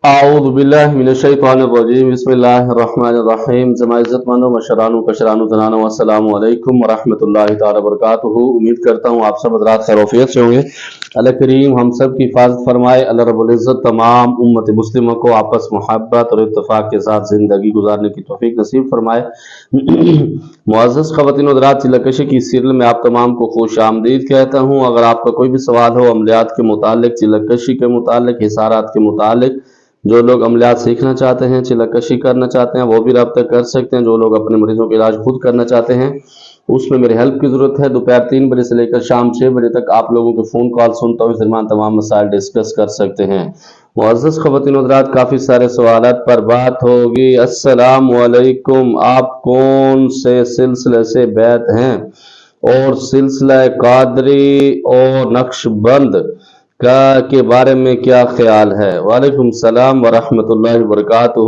اعوذ باللہ من الشیطان الرجیم بسم اللہ الرحمن الرحیم جماع عزت مندوں مشرانو کشرانو زنانو السلام علیکم ورحمۃ اللہ تعالی وبرکاتہ۔ امید کرتا ہوں آپ سب حضرات خیر وعافیت سے ہوں گے۔ اللہ کریم ہم سب کی حفاظت فرمائے۔ اللہ رب العزت تمام امت مسلمہ کو آپس محبت اور اتفاق کے ساتھ زندگی گزارنے کی توفیق نصیب فرمائے۔ معزز خواتین و حضرات، چلکشی کی سیریل میں آپ تمام کو خوش آمدید کہتا ہوں۔ اگر آپ کا کوئی بھی سوال ہو عملیات کے متعلق، چلکشی کے متعلق، حصارات کے متعلق، جو لوگ عملیات سیکھنا چاہتے ہیں، چلکشی کرنا چاہتے ہیں، وہ بھی رابطہ کر سکتے ہیں۔ جو لوگ اپنے مریضوں کا علاج خود کرنا چاہتے ہیں، اس میں میری ہیلپ کی ضرورت ہے۔ دوپہر 3 بجے سے لے کر شام 6 بجے تک آپ لوگوں کے فون کال سنتا ہوں، اس درمیان تمام مسائل ڈسکس کر سکتے ہیں۔ معزز خواتین و حضرات، کافی سارے سوالات پر بات ہوگی۔ السلام علیکم، آپ کون سے سلسلے سے بیعت ہیں اور سلسلہ قادری اور نقش بند کے بارے میں کیا خیال ہے؟ وعلیکم السلام ورحمۃ اللہ وبرکاتہ۔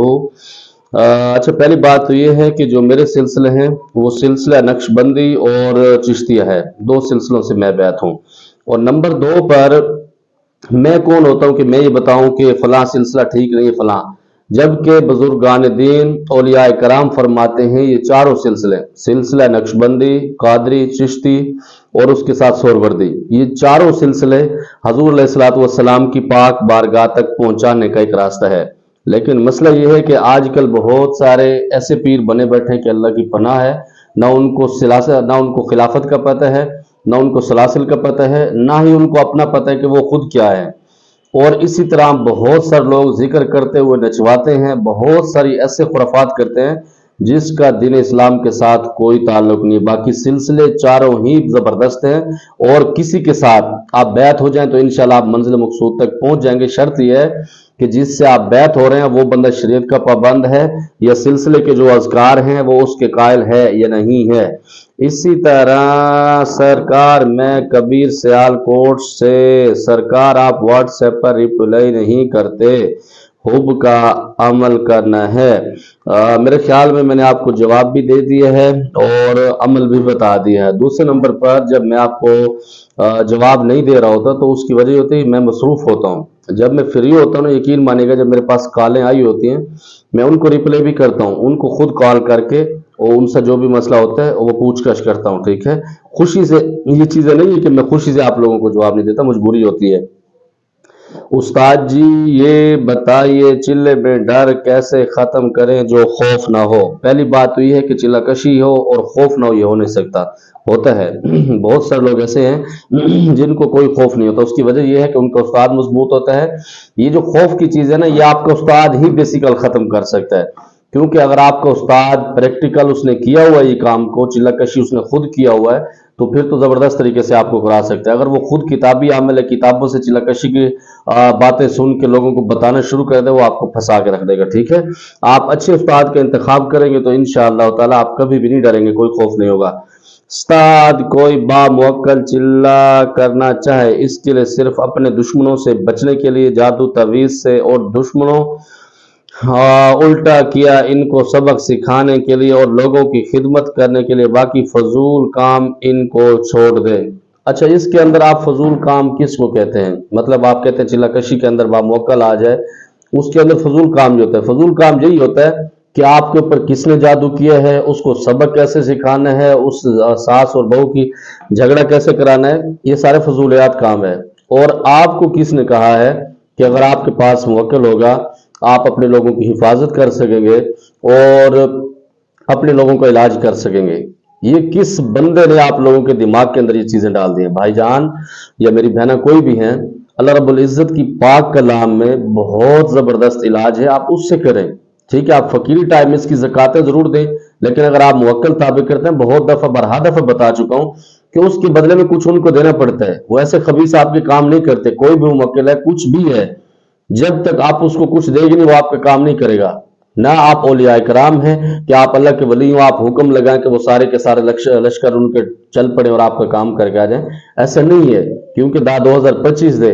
اچھا، پہلی بات تو یہ ہے کہ جو میرے سلسلے ہیں وہ سلسلہ نقش بندی اور چشتیہ ہے، 2 سلسلوں سے میں بیعت ہوں۔ اور نمبر 2 پر میں کون ہوتا ہوں کہ میں یہ بتاؤں کہ فلاں سلسلہ ٹھیک نہیں ہے فلاں، جبکہ بزرگان دین اولیاء کرام فرماتے ہیں یہ چاروں سلسلہ نقش بندی، قادری، چشتی اور اس کے ساتھ سہروردی، یہ چاروں سلسلے حضور علیہ الصلوۃ والسلام کی پاک بارگاہ تک پہنچانے کا ایک راستہ ہے۔ لیکن مسئلہ یہ ہے کہ آج کل بہت سارے ایسے پیر بنے بیٹھے ہیں کہ اللہ کی پناہ ہے، نہ ان کو خلافت کا پتہ ہے، نہ ان کو سلاسل کا پتہ ہے، نہ ہی ان کو اپنا پتہ ہے کہ وہ خود کیا ہے۔ اور اسی طرح بہت سارے لوگ ذکر کرتے ہوئے نچواتے ہیں، بہت ساری ایسے خرافات کرتے ہیں جس کا دین اسلام کے ساتھ کوئی تعلق نہیں۔ باقی سلسلے چاروں ہی زبردست ہیں، اور کسی کے ساتھ آپ بیعت ہو جائیں تو انشاءاللہ آپ منزل مقصود تک پہنچ جائیں گے۔ شرط یہ ہے کہ جس سے آپ بیعت ہو رہے ہیں وہ بندہ شریعت کا پابند ہے، یا سلسلے کے جو اذکار ہیں وہ اس کے قائل ہے یا نہیں ہے۔ اسی طرح سرکار، میں کبیر سیالکوٹ سے۔ سرکار، آپ واٹس ایپ پر ریپلائی نہیں کرتے، حب کا عمل کرنا ہے۔ میرے خیال میں نے آپ کو جواب بھی دے دیا ہے اور عمل بھی بتا دیا ہے۔ دوسرے نمبر پر جب میں آپ کو جواب نہیں دے رہا ہوتا تو اس کی وجہ ہوتی ہے میں مصروف ہوتا ہوں۔ جب میں فری ہوتا ہوں، یقین مانے گا، جب میرے پاس کالیں آئی ہوتی ہیں میں ان کو ریپلائی بھی کرتا ہوں، ان کو خود کال کر کے اور ان سے جو بھی مسئلہ ہوتا ہے وہ پوچھ گچھ کرتا ہوں، ٹھیک ہے۔ خوشی سے، یہ چیزیں نہیں ہے کہ میں خوشی سے آپ لوگوں کو جواب نہیں دیتا، مجبوری ہوتی ہے۔ استاد جی یہ بتائیے چلے میں ڈر کیسے ختم کریں جو خوف نہ ہو؟ پہلی بات تو یہ ہے کہ چلکشی ہو اور خوف نہ ہو، یہ ہو نہیں سکتا۔ ہوتا ہے بہت سارے لوگ ایسے ہیں جن کو کوئی خوف نہیں ہوتا، اس کی وجہ یہ ہے کہ ان کا استاد مضبوط ہوتا ہے۔ یہ جو خوف کی چیز ہے نا، یہ آپ کا استاد ہی بیسیکل ختم کر سکتا ہے، کیونکہ اگر آپ کا استاد پریکٹیکل اس نے کیا ہوا ہے، یہ کام کو چلکشی اس نے خود کیا ہوا ہے، تو پھر تو زبردست طریقے سے آپ کو کرا سکتا ہے۔ اگر وہ خود کتابی عمل ہے، کتابوں سے چلکشی کی باتیں سن کے لوگوں کو بتانا شروع کر دے، وہ آپ کو پھنسا کے رکھ دے گا، ٹھیک ہے۔ آپ اچھے استاد کا انتخاب کریں گے تو انشاءاللہ تعالی آپ کبھی بھی نہیں ڈریں گے، کوئی خوف نہیں ہوگا۔ استاد، کوئی باموکل چلا کرنا چاہے اس کے لیے صرف اپنے دشمنوں سے بچنے کے لیے جادو تعویذ سے، اور دشمنوں الٹا کیا ان کو سبق سکھانے کے لیے اور لوگوں کی خدمت کرنے کے لیے، باقی فضول کام ان کو چھوڑ دے۔ اچھا، اس کے اندر آپ فضول کام کس کو کہتے ہیں؟ مطلب آپ کہتے ہیں چلکشی کے اندر باموکل آ جائے، اس کے اندر فضول کام جو ہوتا ہے، فضول کام یہی ہوتا ہے کہ آپ کے اوپر کس نے جادو کیا ہے، اس کو سبق کیسے سکھانا ہے، اس ساس اور بہو کی جھگڑا کیسے کرانا ہے، یہ سارے فضولیات کام ہے۔ اور آپ کو کس نے کہا ہے کہ اگر آپ کے پاس موکل ہوگا آپ اپنے لوگوں کی حفاظت کر سکیں گے اور اپنے لوگوں کا علاج کر سکیں گے؟ یہ کس بندے نے آپ لوگوں کے دماغ کے اندر یہ چیزیں ڈال دی ہیں؟ بھائی جان یا میری بہنہ کوئی بھی ہیں، اللہ رب العزت کی پاک کلام میں بہت زبردست علاج ہے، آپ اس سے کریں، ٹھیک ہے۔ آپ فقیری ٹائم میں اس کی زکاتیں ضرور دیں، لیکن اگر آپ موکل تابع کرتے ہیں، بہت دفعہ برہا دفعہ بتا چکا ہوں کہ اس کے بدلے میں کچھ ان کو دینا پڑتا ہے۔ وہ ایسے خبیث آپ کے کام نہیں کرتے، کوئی بھی موکل ہے، کچھ بھی ہے، جب تک آپ اس کو کچھ دے گی نہیں وہ آپ کا کام نہیں کرے گا۔ نہ آپ اولیاء کرام ہیں کہ آپ اللہ کے ولی ہوں، آپ حکم لگائیں کہ وہ سارے کے سارے لشکر ان کے چل پڑے اور آپ کا کام کر کے آ جائیں، ایسا نہیں ہے۔ کیونکہ 2025 دے،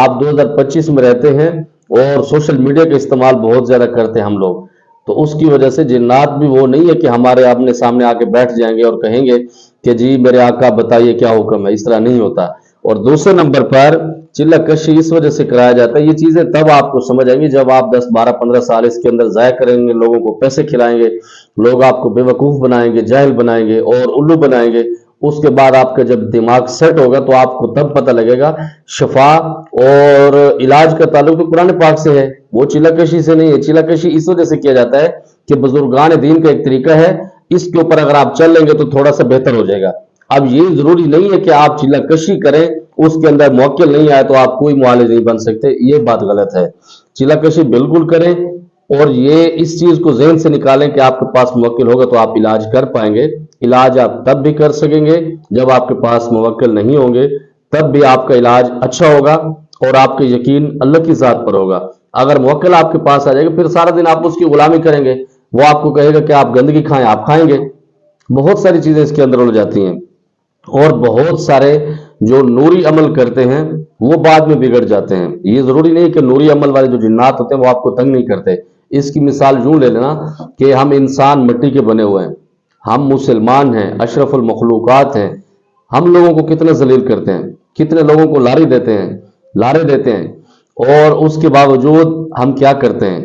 آپ 2025 میں رہتے ہیں اور سوشل میڈیا کا استعمال بہت زیادہ کرتے ہیں ہم لوگ، تو اس کی وجہ سے جنات بھی وہ نہیں ہے کہ ہمارے آمنے سامنے آ کے بیٹھ جائیں گے اور کہیں گے کہ جی میرے آقا بتائیے کیا حکم ہے، اس طرح نہیں ہوتا۔ اور دوسرے نمبر پر چلہ کشی اس وجہ سے کرایا جاتا ہے، یہ چیزیں تب آپ کو سمجھ آئیں گی جب آپ 10 12 15 سال اس کے اندر ضائع کریں گے، لوگوں کو پیسے کھلائیں گے، لوگ آپ کو بے وقوف بنائیں گے، جاہل بنائیں گے اور الو بنائیں گے۔ اس کے بعد آپ کا جب دماغ سیٹ ہوگا تو آپ کو تب پتہ لگے گا شفا اور علاج کا تعلق تو قرآن پاک سے ہے، وہ چلہ کشی سے نہیں ہے۔ چلہ کشی اس وجہ سے کیا جاتا ہے کہ بزرگان دین کا ایک طریقہ ہے، اس کے اوپر اگر آپ چل لیں گے تو تھوڑا سا بہتر ہو جائے گا۔ اب یہ ضروری نہیں ہے کہ آپ چلہ کشی کریں، اس کے اندر موکل نہیں آئے تو آپ کوئی معالج نہیں بن سکتے، یہ بات غلط ہے۔ چلہ کشی بالکل کریں، اور یہ اس چیز کو ذہن سے نکالیں کہ آپ کے پاس موکل ہوگا تو آپ علاج کر پائیں گے۔ علاج آپ تب بھی کر سکیں گے جب آپ کے پاس موکل نہیں ہوں گے، تب بھی آپ کا علاج اچھا ہوگا اور آپ کا یقین اللہ کی ذات پر ہوگا۔ اگر موکل آپ کے پاس آ جائے گا، پھر سارا دن آپ اس کی غلامی کریں گے، وہ آپ کو کہے گا کہ آپ گندگی کھائیں، آپ کھائیں گے۔ بہت ساری چیزیں اس کے اندر ہو جاتی ہیں، اور بہت سارے جو نوری عمل کرتے ہیں وہ بعد میں بگڑ جاتے ہیں۔ یہ ضروری نہیں کہ نوری عمل والے جو جنات ہوتے ہیں وہ آپ کو تنگ نہیں کرتے۔ اس کی مثال یوں لے لینا کہ ہم انسان مٹی کے بنے ہوئے ہیں، ہم مسلمان ہیں، اشرف المخلوقات ہیں، ہم لوگوں کو کتنے ذلیل کرتے ہیں، کتنے لوگوں کو لارے دیتے ہیں، اور اس کے باوجود ہم کیا کرتے ہیں؟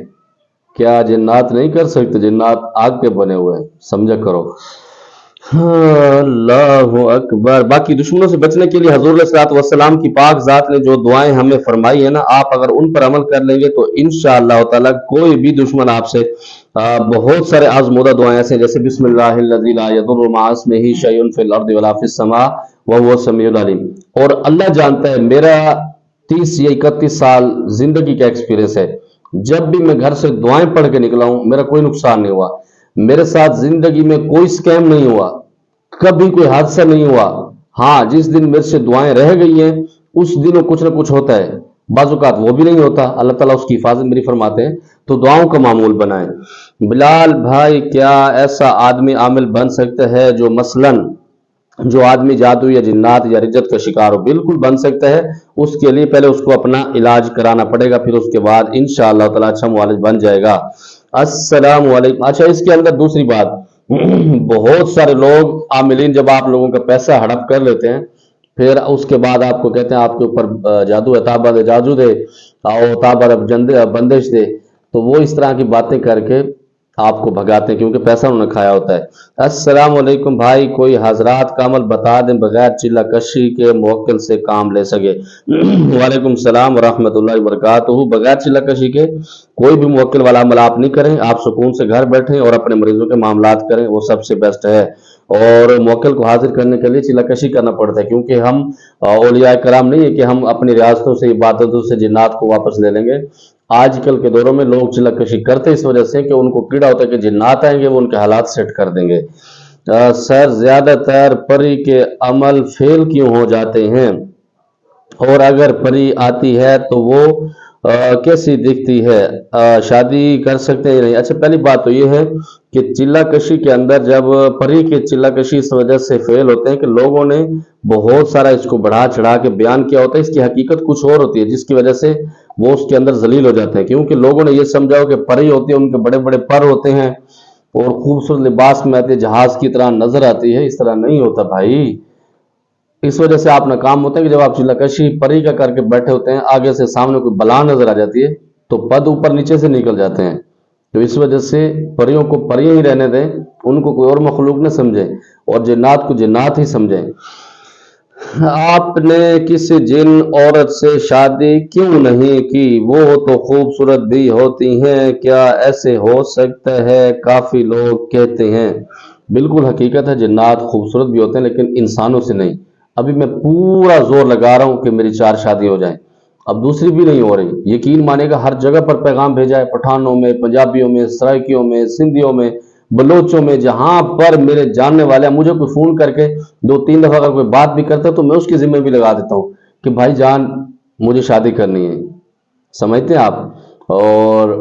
کیا جنات نہیں کر سکتے؟ جنات آگ کے بنے ہوئے ہیں، سمجھا کرو۔ اللہ اکبر۔ باقی دشمنوں سے بچنے کے لیے حضور علیہ الصلوۃ والسلام کی پاک ذات نے جو دعائیں ہمیں فرمائی ہیں نا، آپ اگر ان پر عمل کر لیں گے تو انشاءاللہ تعالی کوئی بھی دشمن آپ سے بہت سارے آزمودہ دعائیں ایسے جیسے بسم اللہ الذی لا یضر مع اسمہ شیء فی الارض ولا فی السماء وهو السمیع العلیم۔ اور اللہ جانتا ہے، میرا 30 یا 31 سال زندگی کا ایکسپیرینس ہے، جب بھی میں گھر سے دعائیں پڑھ کے نکلا ہوں میرا کوئی نقصان نہیں ہوا، میرے ساتھ زندگی میں کوئی سکیم نہیں ہوا، کبھی کوئی حادثہ نہیں ہوا۔ ہاں، جس دن میرے سے دعائیں رہ گئی ہیں اس دنوں کچھ نہ کچھ ہوتا ہے، بعض اوقات وہ بھی نہیں ہوتا، اللہ تعالیٰ اس کی حفاظت میری فرماتے ہیں۔ تو دعاؤں کا معمول بنائیں۔ بلال بھائی، کیا ایسا آدمی عامل بن سکتا ہے جو مثلاً جو آدمی جادو یا جنات یا رجت کا شکار ہو؟ بالکل بن سکتا ہے، اس کے لیے پہلے اس کو اپنا علاج کرانا پڑے گا، پھر اس کے بعد انشاءاللہ تعالیٰ اچھا معالج بن جائے گا۔ السلام علیکم۔ اچھا، اس کے اندر دوسری بات، بہت سارے لوگ عاملین جب آپ لوگوں کا پیسہ ہڑپ کر لیتے ہیں، پھر اس کے بعد آپ کو کہتے ہیں آپ کے اوپر جادو ہے، تابا دے جادو دے، آؤ تابا بندش دے، تو وہ اس طرح کی باتیں کر کے آپ کو بھگاتے ہیں کیونکہ پیسہ انہوں نے کھایا ہوتا ہے۔ السلام علیکم بھائی، کوئی حضرات کا عمل بتا دیں بغیر چلہ کشی کے موکل سے کام لے سکے۔ وعلیکم السلام ورحمۃ اللہ وبرکاتہ۔ بغیر چلہ کشی کے کوئی بھی موکل والا عمل آپ نہیں کریں، آپ سکون سے گھر بیٹھیں اور اپنے مریضوں کے معاملات کریں، وہ سب سے بیسٹ ہے۔ اور موکل کو حاضر کرنے کے لیے چلہ کشی کرنا پڑتا ہے، کیونکہ ہم اولیاء کرام نہیں ہے کہ ہم اپنی ریاستوں سے عبادتوں سے جنات کو واپس لے لیں گے۔ آج کل کے دوروں میں لوگ چلہ کشی کرتے اس وجہ سے کہ ان کو کیڑا ہوتا ہے کہ جنات آئیں گے وہ ان کے حالات سیٹ کر دیں گے۔ سر، زیادہ تر پری کے عمل فیل کیوں ہو جاتے ہیں، اور اگر پری آتی ہے تو وہ کیسی دکھتی ہے، شادی کر سکتے ہیں یا نہیں؟ اچھا، پہلی بات تو یہ ہے کہ چلہ کشی کے اندر جب پری کے چلہ کشی اس وجہ سے فیل ہوتے ہیں کہ لوگوں نے بہت سارا اس کو بڑھا چڑھا کے بیان کیا ہوتا ہے، اس کی حقیقت کچھ اور ہوتی ہے جس کی وجہ سے وہ اس کے اندر ذلیل ہو جاتے ہیں، کیونکہ لوگوں نے یہ سمجھا ہو کہ پری ہوتی ہے، ان کے بڑے بڑے پر ہوتے ہیں اور خوبصورت لباس میں آتے، جہاز کی طرح نظر آتی ہے۔ اس طرح نہیں ہوتا بھائی، اس وجہ سے آپ ناکام ہوتے ہیں کہ جب آپ چلہ کشی پری کا کر کے بیٹھے ہوتے ہیں، آگے سے سامنے کوئی بلا نظر آ جاتی ہے تو پد اوپر نیچے سے نکل جاتے ہیں۔ تو اس وجہ سے پریوں کو پریاں ہی رہنے دیں، ان کو کوئی اور مخلوق نہ سمجھیں، اور جنات کو جنات ہی سمجھیں۔ آپ نے کسی جن عورت سے شادی کیوں نہیں کی؟ وہ تو خوبصورت بھی ہوتی ہیں، کیا ایسے ہو سکتا ہے؟ کافی لوگ کہتے ہیں۔ بالکل حقیقت ہے، جنات خوبصورت بھی ہوتے ہیں لیکن انسانوں سے نہیں۔ ابھی میں پورا زور لگا رہا ہوں کہ میری 4 شادی ہو جائیں، اب دوسری بھی نہیں ہو رہی۔ یقین مانے گا، ہر جگہ پر پیغام بھیجا ہے، پٹھانوں میں، پنجابیوں میں، سرائکیوں میں، سندھیوں میں، بلوچوں میں، جہاں پر میرے جاننے والے ہیں، مجھے کوئی فون کر کے 2-3 دفعہ اگر کوئی بات بھی کرتا ہے تو میں اس کی ذمہ بھی لگا دیتا ہوں کہ بھائی جان مجھے شادی کرنی ہے، سمجھتے ہیں آپ؟ اور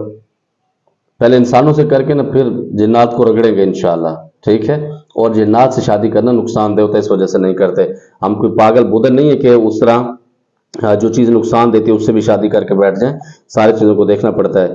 پہلے انسانوں سے کر کے نا پھر جنات کو رگڑیں گے انشاءاللہ، ٹھیک ہے؟ اور جنات سے شادی کرنا نقصان دہ ہوتا ہے، اس وجہ سے نہیں کرتے۔ ہم کوئی پاگل بدھر نہیں ہے کہ اس طرح جو چیز نقصان دیتی ہے اس سے بھی شادی کر کے بیٹھ جائیں، ساری چیزوں کو دیکھنا پڑتا ہے۔